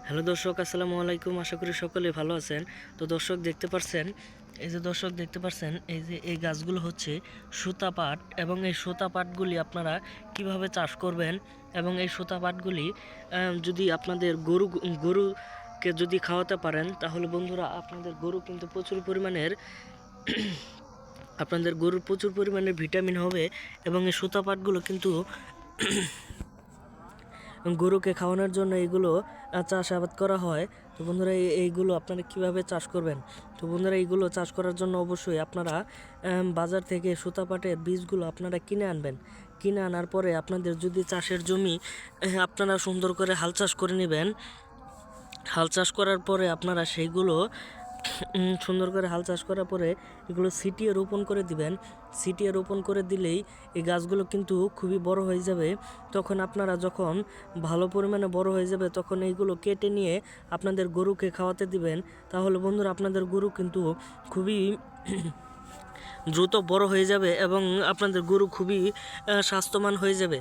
Hello দর্শক, আসসালামু আলাইকুম। আশা করি সকলে ভালো আছেন। তো দর্শক দেখতে পাচ্ছেন, এই যে এই গাছগুলো হচ্ছে সুতা পাট, এবং এই সুতা পাটগুলি আপনারা কিভাবে চাষ করবেন, এবং এই সুতা পাটগুলি যদি আপনাদের গরুকে যদি খাওয়াতে পারেন, তাহলে বন্ধুরা আপনাদের গরু কিন্তু আপনাদের গরুর প্রচুর পরিমাণে ভিটামিন হবে। এবং এই সুতা পাটগুলো কিন্তু গরুকে খাওয়ানোর জন্য এইগুলো চাষাবাদ করা হয়। তো বন্ধুরা এইগুলো আপনারা কিভাবে চাষ করবেন? তো বন্ধুরা এইগুলো চাষ করার জন্য অবশ্যই আপনারা বাজার থেকে সুতা পাটের বীজগুলো আপনারা কিনে আনবেন। কিনে আনার পরে আপনাদের যদি চাষের জমি আপনারা সুন্দর করে হাল চাষ করে নেবেন। হাল চাষ করার পরে আপনারা সেইগুলো সুন্দর করে হাল চাষ করার পরে এগুলো ছিটিয়ে রোপণ করে দিবেন। ছিটিয়ে রোপণ করে দিলেই এই গাছগুলো কিন্তু খুবই বড় হয়ে যাবে। তখন আপনারা যখন ভালো পরিমাণে বড় হয়ে যাবে, তখন এইগুলো কেটে নিয়ে আপনাদের গরুকে খাওয়াতে দিবেন। তাহলে বন্ধুরা আপনাদের গরু কিন্তু খুবই দ্রুত বড় হয়ে যাবে, এবং আপনাদের গরু খুবই স্বাস্থ্যবান হয়ে যাবে।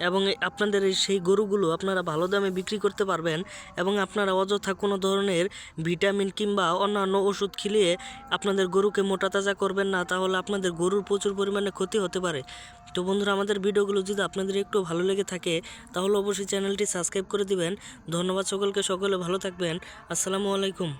এবং আপনাদের সেই গরুগুলো আপনারা ভালো দামে বিক্রি করতে পারবেন, এবং আপনারা অযথা কোনো ধরনের ভিটামিন কিংবা অন্যান্য ওষুধ খিলিয়ে আপনাদের গরুকে মোটা তাজা করবেন না, তাহলে আপনাদের গরুর প্রচুর পরিমাণে ক্ষতি হতে পারে। তো বন্ধুরা, আমাদের ভিডিওগুলো যদি আপনাদের একটু ভালো লেগে থাকে, তাহলে অবশ্যই চ্যানেলটি সাবস্ক্রাইব করে দিবেন। ধন্যবাদ সকলকে, সকলে ভালো থাকবেন। আসসালামু আলাইকুম।